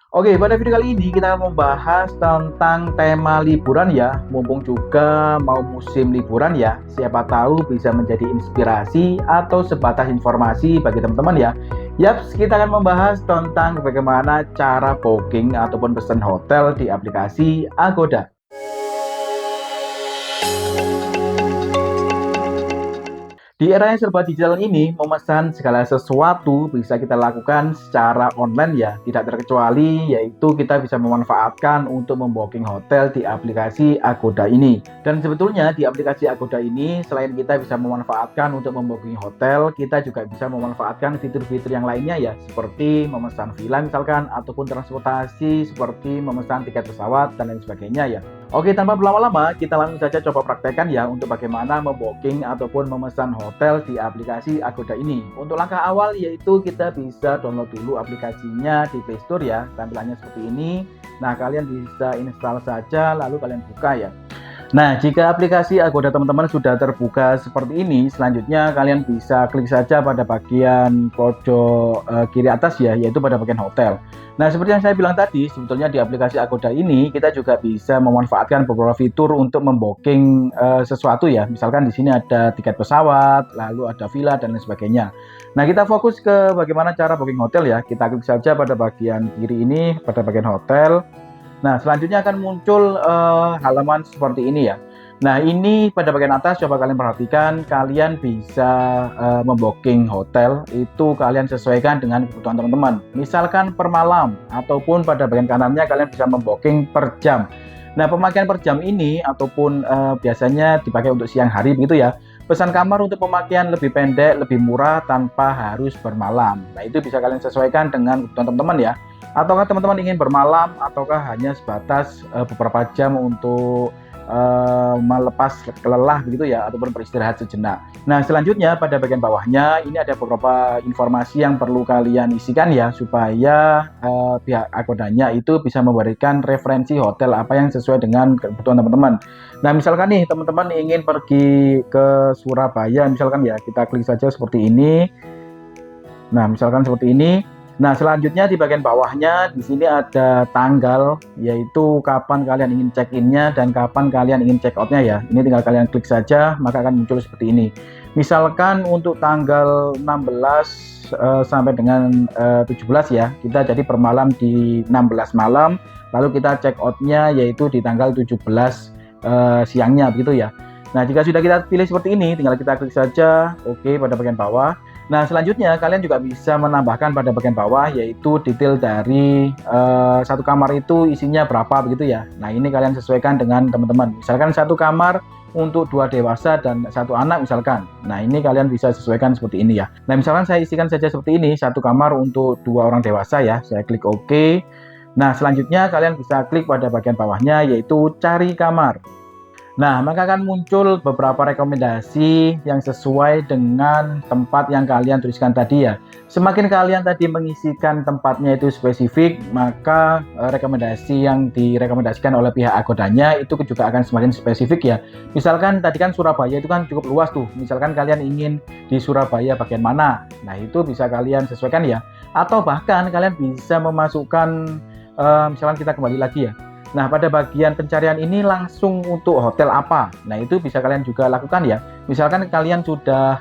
Oke, pada video kali ini kita akan membahas tentang tema liburan ya. Mumpung juga mau musim liburan ya, siapa tahu bisa menjadi inspirasi atau sebatas informasi bagi teman-teman ya. Yaps, kita akan membahas tentang bagaimana cara booking ataupun pesan hotel di aplikasi Agoda. Di era yang serba digital ini, memesan segala sesuatu bisa kita lakukan secara online ya, tidak terkecuali yaitu kita bisa memanfaatkan untuk membooking hotel di aplikasi Agoda ini. Dan sebetulnya di aplikasi Agoda ini, selain kita bisa memanfaatkan untuk membooking hotel, kita juga bisa memanfaatkan fitur-fitur yang lainnya ya, seperti memesan villa misalkan, ataupun transportasi seperti memesan tiket pesawat dan lain sebagainya ya. Oke, tanpa berlama-lama, kita langsung saja coba praktekkan ya untuk bagaimana membooking ataupun memesan hotel di aplikasi Agoda ini. Untuk langkah awal yaitu kita bisa download dulu aplikasinya di Play Store ya, tampilannya seperti ini. Nah, kalian bisa install saja lalu kalian buka ya. Nah, jika aplikasi Agoda teman-teman sudah terbuka seperti ini, selanjutnya kalian bisa klik saja pada bagian pojok kiri atas ya, yaitu pada bagian hotel. Nah, seperti yang saya bilang tadi, sebetulnya di aplikasi Agoda ini kita juga bisa memanfaatkan beberapa fitur untuk membooking sesuatu ya. Misalkan di sini ada tiket pesawat, lalu ada villa dan lain sebagainya. Nah, kita fokus ke bagaimana cara booking hotel ya. Kita klik saja pada bagian kiri ini, pada bagian hotel. Nah, selanjutnya akan muncul halaman seperti ini ya. Nah, ini pada bagian atas coba kalian perhatikan, kalian bisa membooking hotel itu kalian sesuaikan dengan kebutuhan teman-teman. Misalkan per malam ataupun pada bagian kanannya kalian bisa membooking per jam. Nah, pemakaian per jam ini ataupun biasanya dipakai untuk siang hari begitu ya. Pesan kamar untuk pemakaian lebih pendek, lebih murah tanpa harus bermalam. Nah, itu bisa kalian sesuaikan dengan kebutuhan teman-teman ya. Ataukah teman-teman ingin bermalam ataukah hanya sebatas beberapa jam untuk melepas lelah begitu ya ataupun beristirahat sejenak. Nah, selanjutnya pada bagian bawahnya ini ada beberapa informasi yang perlu kalian isikan ya supaya pihak Agodanya itu bisa memberikan referensi hotel apa yang sesuai dengan kebutuhan teman-teman. Nah, misalkan nih teman-teman ingin pergi ke Surabaya misalkan ya, kita klik saja seperti ini. Nah, misalkan seperti ini. Nah, selanjutnya di bagian bawahnya di sini ada tanggal, yaitu kapan kalian ingin check-in-nya dan kapan kalian ingin check-out-nya ya. Ini tinggal kalian klik saja, maka akan muncul seperti ini. Misalkan untuk tanggal 16 sampai dengan 17 ya, kita jadi per malam di 16 malam, lalu kita check-out-nya yaitu di tanggal 17 siangnya begitu ya. Nah, jika sudah kita pilih seperti ini, tinggal kita klik saja OK pada bagian bawah. Nah, selanjutnya kalian juga bisa menambahkan pada bagian bawah yaitu detail dari satu kamar itu isinya berapa begitu ya. Nah, ini kalian sesuaikan dengan teman-teman. Misalkan satu kamar untuk 2 dewasa dan 1 anak misalkan. Nah, ini kalian bisa sesuaikan seperti ini ya. Nah, misalkan saya isikan saja seperti ini, satu kamar untuk 2 orang dewasa ya. Saya klik OK. Nah, selanjutnya kalian bisa klik pada bagian bawahnya yaitu cari kamar. Nah, maka akan muncul beberapa rekomendasi yang sesuai dengan tempat yang kalian tuliskan tadi ya. Semakin kalian tadi mengisikan tempatnya itu spesifik, maka rekomendasi yang direkomendasikan oleh pihak Agodanya itu juga akan semakin spesifik ya. Misalkan tadi kan Surabaya itu kan cukup luas tuh. Misalkan kalian ingin di Surabaya bagian mana, nah itu bisa kalian sesuaikan ya. Atau bahkan kalian bisa memasukkan, misalkan kita kembali lagi ya. Nah, pada bagian pencarian ini langsung untuk hotel apa. Nah, itu bisa kalian juga lakukan ya. Misalkan kalian sudah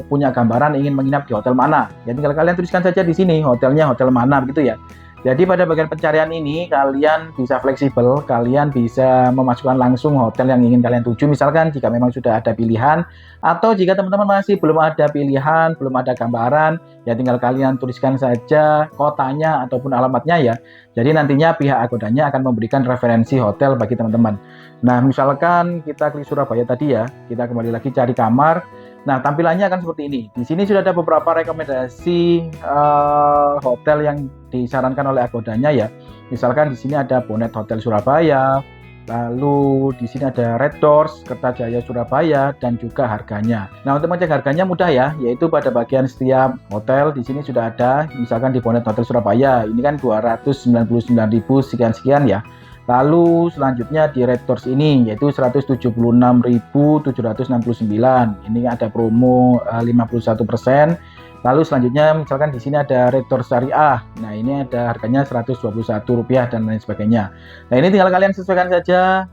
punya gambaran ingin menginap di hotel mana. Jadi kalau kalian tuliskan saja di sini hotelnya hotel mana begitu ya. Jadi pada bagian pencarian ini kalian bisa fleksibel, kalian bisa memasukkan langsung hotel yang ingin kalian tuju misalkan jika memang sudah ada pilihan, atau jika teman-teman masih belum ada pilihan, belum ada gambaran, ya tinggal kalian tuliskan saja kotanya ataupun alamatnya ya. Jadi nantinya pihak Agodanya akan memberikan referensi hotel bagi teman-teman. Nah, misalkan kita klik Surabaya tadi ya, kita kembali lagi cari kamar. Nah, tampilannya akan seperti ini. Di sini sudah ada beberapa rekomendasi hotel yang disarankan oleh Agodanya ya. Misalkan di sini ada Bonet Hotel Surabaya, lalu di sini ada Red Doors Kertajaya Surabaya dan juga harganya. Nah, untuk mengecek harganya mudah ya, yaitu pada bagian setiap hotel di sini sudah ada. Misalkan di Bonet Hotel Surabaya, ini kan 299.000 sekian-sekian ya. Lalu selanjutnya di Red Doors ini yaitu 176.769. Ini ada promo 51%. Lalu selanjutnya misalkan di sini ada Redor Syariah. Nah, ini ada harganya Rp121 dan lain sebagainya. Nah, ini tinggal kalian sesuaikan saja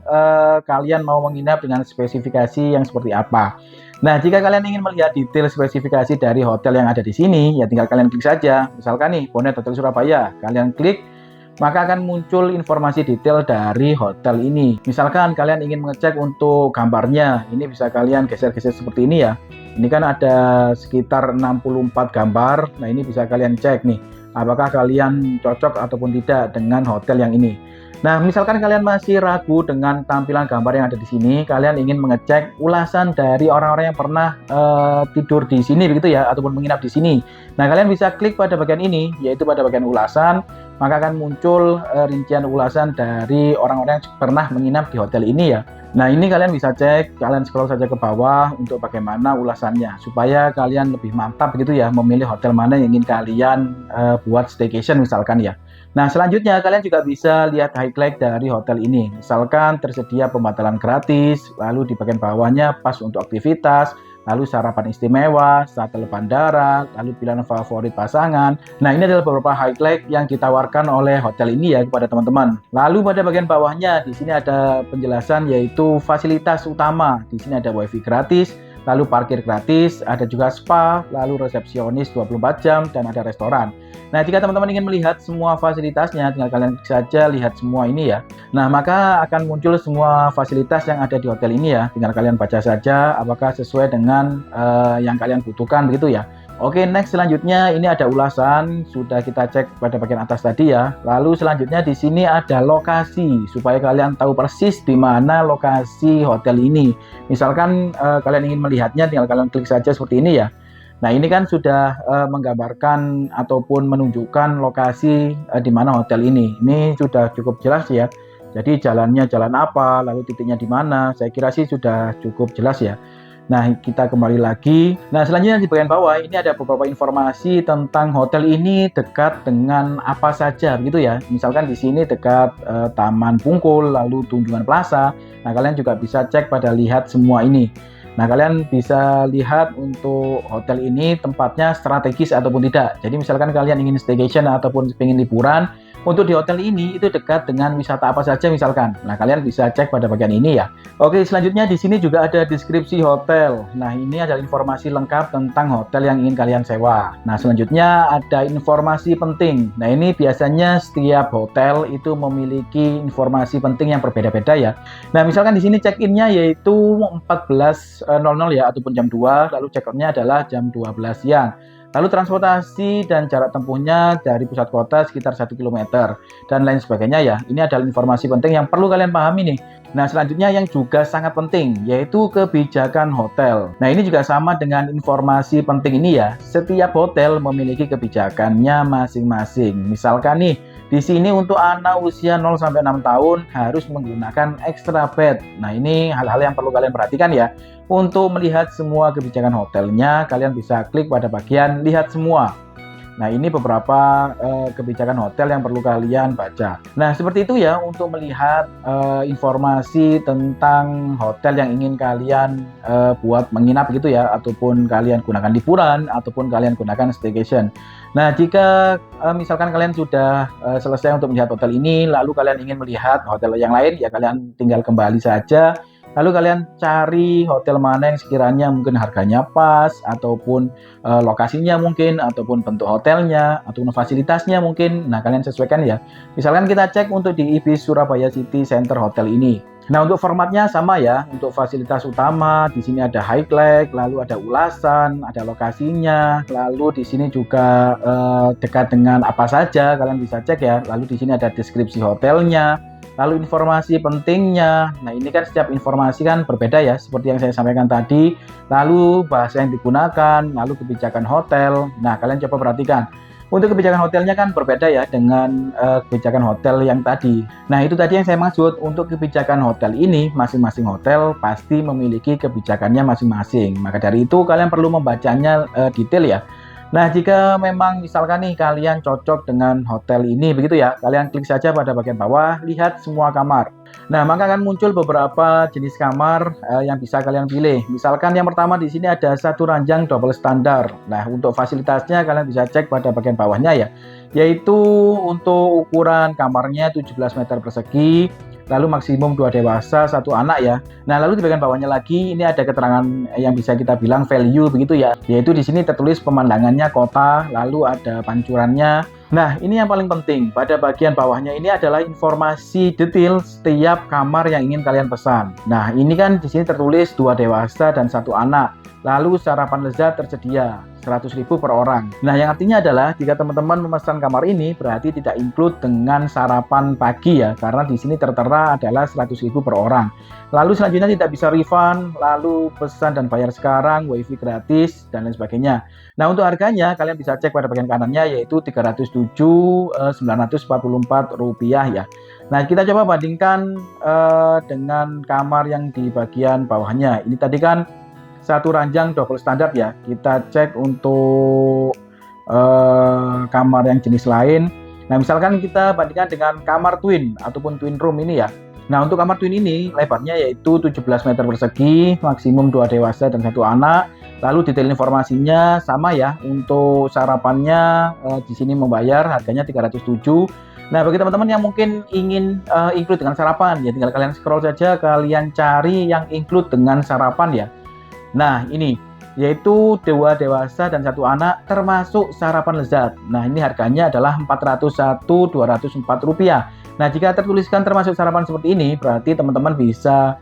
kalian mau menginap dengan spesifikasi yang seperti apa. Nah, jika kalian ingin melihat detail spesifikasi dari hotel yang ada di sini, ya tinggal kalian klik saja. Misalkan nih, Bonnet Hotel Surabaya, kalian klik, maka akan muncul informasi detail dari hotel ini. Misalkan kalian ingin mengecek untuk gambarnya, ini bisa kalian geser-geser seperti ini ya. Ini kan ada sekitar 64 gambar. Nah, ini bisa kalian cek nih, apakah kalian cocok ataupun tidak dengan hotel yang ini. Nah, misalkan kalian masih ragu dengan tampilan gambar yang ada di sini, kalian ingin mengecek ulasan dari orang-orang yang pernah tidur di sini begitu ya, ataupun menginap di sini. Nah, kalian bisa klik pada bagian ini, yaitu pada bagian ulasan, maka akan muncul rincian ulasan dari orang-orang yang pernah menginap di hotel ini ya. Nah, ini kalian bisa cek, kalian scroll saja ke bawah untuk bagaimana ulasannya, supaya kalian lebih mantap begitu ya, memilih hotel mana yang ingin kalian buat staycation misalkan ya. Nah, selanjutnya kalian juga bisa lihat highlight dari hotel ini. Misalkan tersedia pembatalan gratis, lalu di bagian bawahnya pas untuk aktivitas, lalu sarapan istimewa, shuttle bandara, lalu pilihan favorit pasangan. Nah, ini adalah beberapa highlight yang ditawarkan oleh hotel ini ya kepada teman-teman. Lalu pada bagian bawahnya di sini ada penjelasan yaitu fasilitas utama. Di sini ada wifi gratis, lalu parkir gratis, ada juga spa, lalu resepsionis 24 jam, dan ada restoran. Nah, jika teman-teman ingin melihat semua fasilitasnya, tinggal kalian klik saja lihat semua ini ya. Nah, maka akan muncul semua fasilitas yang ada di hotel ini ya. Tinggal kalian baca saja apakah sesuai dengan yang kalian butuhkan begitu ya. Oke, next selanjutnya ini ada ulasan, sudah kita cek pada bagian atas tadi ya. Lalu selanjutnya di sini ada lokasi, supaya kalian tahu persis di mana lokasi hotel ini. Misalkan kalian ingin melihatnya, tinggal kalian klik saja seperti ini ya. Nah, ini kan sudah menggambarkan ataupun menunjukkan lokasi di mana hotel ini. Ini sudah cukup jelas ya. Jadi jalannya jalan apa, lalu titiknya di mana. Saya kira sih sudah cukup jelas ya. Nah, kita kembali lagi. Nah, selanjutnya di bagian bawah ini ada beberapa informasi tentang hotel ini dekat dengan apa saja begitu ya. Misalkan di sini dekat Taman Bungkul, lalu Tunjungan Plaza. Nah, kalian juga bisa cek pada lihat semua ini. Nah, kalian bisa lihat untuk hotel ini tempatnya strategis ataupun tidak. Jadi misalkan kalian ingin staycation ataupun ingin liburan, untuk di hotel ini itu dekat dengan wisata apa saja misalkan. Nah, kalian bisa cek pada bagian ini ya. Oke, selanjutnya di sini juga ada deskripsi hotel. Nah, ini adalah informasi lengkap tentang hotel yang ingin kalian sewa. Nah, selanjutnya ada informasi penting. Nah, ini biasanya setiap hotel itu memiliki informasi penting yang berbeda-beda ya. Nah, misalkan di sini check-in-nya yaitu 14.00 ya ataupun jam 2, lalu check-out-nya adalah jam 12 siang. Lalu transportasi dan jarak tempuhnya dari pusat kota sekitar 1 km dan lain sebagainya ya. Ini adalah informasi penting yang perlu kalian pahami nih. Nah, selanjutnya yang juga sangat penting yaitu kebijakan hotel. Nah, ini juga sama dengan informasi penting ini ya. Setiap hotel memiliki kebijakannya masing-masing. Misalkan nih, di sini untuk anak usia 0 sampai 6 tahun harus menggunakan extra bed. Nah, ini hal-hal yang perlu kalian perhatikan ya. Untuk melihat semua kebijakan hotelnya, kalian bisa klik pada bagian lihat semua. Nah, ini beberapa kebijakan hotel yang perlu kalian baca. Nah, seperti itu ya untuk melihat informasi tentang hotel yang ingin kalian buat menginap gitu ya, ataupun kalian gunakan liburan, ataupun kalian gunakan staycation. Nah, jika misalkan kalian sudah selesai untuk melihat hotel ini, lalu kalian ingin melihat hotel yang lain, ya kalian tinggal kembali saja. Lalu kalian cari hotel mana yang sekiranya mungkin harganya pas, ataupun lokasinya mungkin, ataupun bentuk hotelnya, ataupun fasilitasnya mungkin. Nah, kalian sesuaikan ya. Misalkan kita cek untuk di Ibis Surabaya City Center Hotel ini. Nah, untuk formatnya sama ya. Untuk fasilitas utama, di sini ada highlight, lalu ada ulasan, ada lokasinya, lalu di sini juga dekat dengan apa saja, kalian bisa cek ya. Lalu di sini ada deskripsi hotelnya. Lalu informasi pentingnya. Nah, ini kan setiap informasi kan berbeda ya, seperti yang saya sampaikan tadi. Lalu bahasa yang digunakan, lalu kebijakan hotel. Nah, kalian coba perhatikan. Untuk kebijakan hotelnya kan berbeda ya dengan kebijakan hotel yang tadi. Nah, itu tadi yang saya maksud. Untuk kebijakan hotel ini, masing-masing hotel pasti memiliki kebijakannya masing-masing. Maka dari itu kalian perlu membacanya detail ya. Nah, jika memang misalkan nih kalian cocok dengan hotel ini begitu ya, kalian klik saja pada bagian bawah, lihat semua kamar. Nah, maka akan muncul beberapa jenis kamar yang bisa kalian pilih. Misalkan yang pertama di sini ada satu ranjang double standar. Nah, untuk fasilitasnya kalian bisa cek pada bagian bawahnya ya, yaitu untuk ukuran kamarnya 17 meter persegi, lalu maksimum 2 dewasa, 1 anak ya. Nah, lalu di bagian bawahnya lagi ini ada keterangan yang bisa kita bilang value begitu ya. Yaitu di sini tertulis pemandangannya kota, lalu ada pancurannya. Nah, ini yang paling penting. Pada bagian bawahnya ini adalah informasi detail setiap kamar yang ingin kalian pesan. Nah, ini kan di sini tertulis 2 dewasa dan 1 anak. Lalu sarapan lezat tersedia 100.000 per orang. Nah, yang artinya adalah jika teman-teman memesan kamar ini berarti tidak include dengan sarapan pagi ya, karena di sini tertera adalah 100.000 per orang. Lalu selanjutnya tidak bisa refund, lalu pesan dan bayar sekarang, wifi gratis dan lain sebagainya. Nah, untuk harganya kalian bisa cek pada bagian kanannya yaitu 307.944 rupiah ya. Nah, kita coba bandingkan dengan kamar yang di bagian bawahnya. Ini tadi kan satu ranjang double standar ya. Kita cek untuk kamar yang jenis lain. Nah, misalkan kita bandingkan dengan kamar twin ataupun twin room ini ya. Nah, untuk kamar twin ini lebarnya yaitu 17 meter persegi, maksimum 2 dewasa dan 1 anak. Lalu detail informasinya sama ya. Untuk sarapannya di sini membayar harganya 307. Nah, bagi teman-teman yang mungkin ingin include dengan sarapan ya, tinggal kalian scroll saja, kalian cari yang include dengan sarapan ya. Nah, ini yaitu 2 dewasa dan 1 anak termasuk sarapan lezat. Nah, ini harganya adalah 401.204 rupiah. Nah, jika tertuliskan termasuk sarapan seperti ini, berarti teman-teman bisa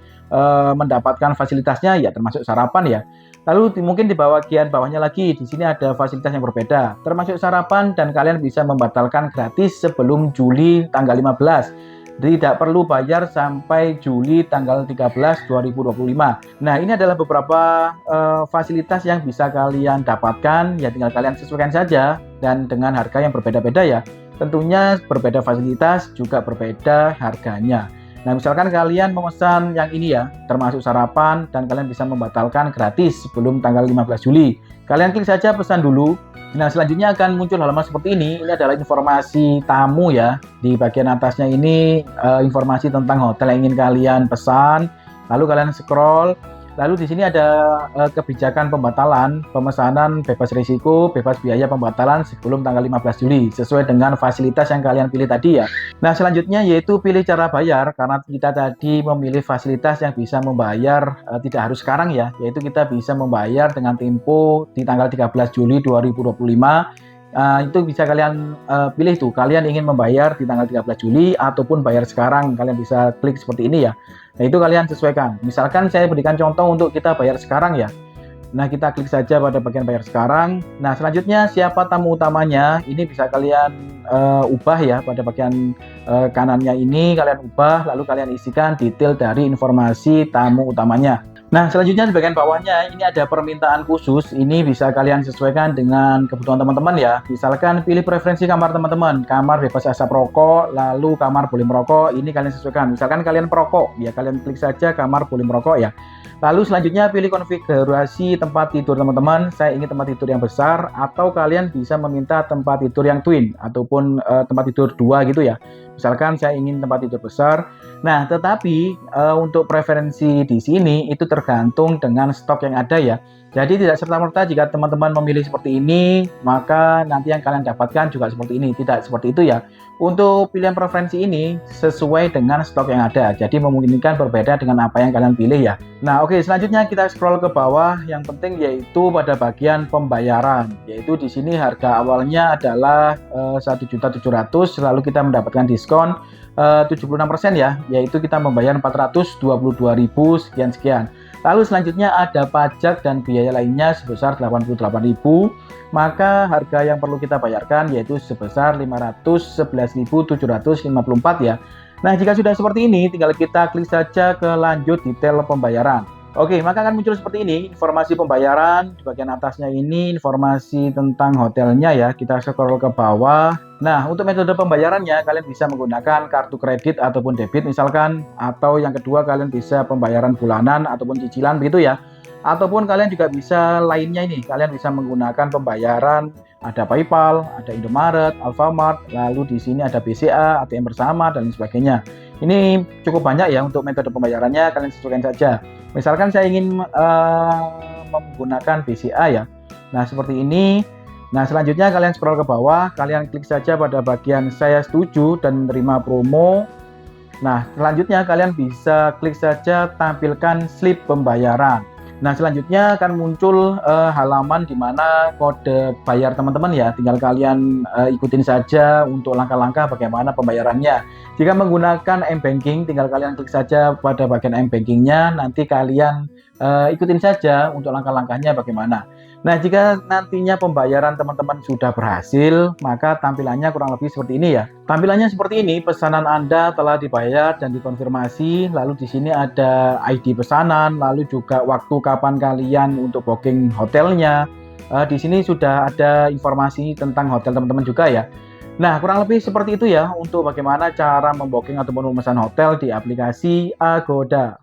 mendapatkan fasilitasnya ya termasuk sarapan ya. Lalu mungkin di bagian bawahnya lagi, di sini ada fasilitas yang berbeda, termasuk sarapan dan kalian bisa membatalkan gratis sebelum Juli tanggal 15. Tidak perlu bayar sampai Juli tanggal 13 2025. Nah, ini adalah beberapa fasilitas yang bisa kalian dapatkan ya, tinggal kalian sesuaikan saja dan dengan harga yang berbeda-beda ya. Tentunya berbeda fasilitas juga berbeda harganya. Nah, misalkan kalian memesan yang ini ya, termasuk sarapan dan kalian bisa membatalkan gratis sebelum tanggal 15 Juli. Kalian klik saja pesan dulu. Nah, selanjutnya akan muncul halaman seperti ini. Ini adalah informasi tamu ya. Di bagian atasnya ini informasi tentang hotel yang ingin kalian pesan. Lalu kalian scroll. Lalu di sini ada kebijakan pembatalan, pemesanan bebas risiko, bebas biaya pembatalan sebelum tanggal 15 Juli sesuai dengan fasilitas yang kalian pilih tadi ya. Nah, selanjutnya yaitu pilih cara bayar, karena kita tadi memilih fasilitas yang bisa membayar tidak harus sekarang ya, yaitu kita bisa membayar dengan tempo di tanggal 13 Juli 2025. Itu bisa kalian pilih tuh, kalian ingin membayar di tanggal 13 Juli ataupun bayar sekarang, kalian bisa klik seperti ini ya. Nah, itu kalian sesuaikan. Misalkan saya berikan contoh untuk kita bayar sekarang ya. Nah, kita klik saja pada bagian bayar sekarang. Nah, selanjutnya siapa tamu utamanya, ini bisa kalian ubah ya, pada bagian kanannya ini kalian ubah, lalu kalian isikan detail dari informasi tamu utamanya. Nah, selanjutnya di bagian bawahnya ini ada permintaan khusus. Ini bisa kalian sesuaikan dengan kebutuhan teman-teman ya. Misalkan pilih preferensi kamar teman-teman, kamar bebas asap rokok, lalu kamar boleh merokok. Ini kalian sesuaikan. Misalkan kalian perokok, ya kalian klik saja kamar boleh merokok ya. Lalu selanjutnya pilih konfigurasi tempat tidur teman-teman. Saya ingin tempat tidur yang besar, atau kalian bisa meminta tempat tidur yang twin ataupun tempat tidur 2 gitu ya. Misalkan saya ingin tempat tidur besar. Nah, tetapi untuk preferensi di sini itu tergantung dengan stok yang ada ya. Jadi tidak serta-merta jika teman-teman memilih seperti ini, maka nanti yang kalian dapatkan juga seperti ini. Tidak seperti itu ya. Untuk pilihan preferensi ini sesuai dengan stok yang ada. Jadi memungkinkan berbeda dengan apa yang kalian pilih ya. Nah, oke, selanjutnya kita scroll ke bawah. Yang penting yaitu pada bagian pembayaran. Yaitu di sini harga awalnya adalah 1.700.000, lalu kita mendapatkan diskon 76% ya, yaitu kita membayar 422.000 sekian-sekian. Lalu selanjutnya ada pajak dan biaya lainnya sebesar 88.000, maka harga yang perlu kita bayarkan yaitu sebesar 511.754 ya. Nah, jika sudah seperti ini, tinggal kita klik saja ke lanjut detail pembayaran. Oke, maka akan muncul seperti ini, informasi pembayaran. Di bagian atasnya ini informasi tentang hotelnya ya. Kita scroll ke bawah. Nah, untuk metode pembayarannya, kalian bisa menggunakan kartu kredit ataupun debit misalkan. Atau yang kedua, kalian bisa pembayaran bulanan ataupun cicilan begitu ya. Ataupun kalian juga bisa lainnya ini, kalian bisa menggunakan pembayaran, ada PayPal, ada Indomaret, Alfamart, lalu di sini ada BCA, ATM bersama, dan lain sebagainya. Ini cukup banyak ya untuk metode pembayarannya, kalian sesuaikan saja. Misalkan saya ingin menggunakan BCA ya. Nah, seperti ini. Nah, selanjutnya kalian scroll ke bawah, kalian klik saja pada bagian saya setuju dan menerima promo. Nah, selanjutnya kalian bisa klik saja tampilkan slip pembayaran. Nah, selanjutnya akan muncul halaman di mana kode bayar teman-teman ya. Tinggal kalian ikutin saja untuk langkah-langkah bagaimana pembayarannya. Jika menggunakan M-Banking, tinggal kalian klik saja pada bagian M-Bankingnya. Nanti kalian ikutin saja untuk langkah-langkahnya bagaimana. Nah, jika nantinya pembayaran teman-teman sudah berhasil, maka tampilannya kurang lebih seperti ini ya. Tampilannya seperti ini, pesanan Anda telah dibayar dan dikonfirmasi. Lalu di sini ada ID pesanan, lalu juga waktu kapan kalian untuk booking hotelnya. Di sini sudah ada informasi tentang hotel teman-teman juga ya. Nah, kurang lebih seperti itu ya untuk bagaimana cara membooking ataupun memesan hotel di aplikasi Agoda.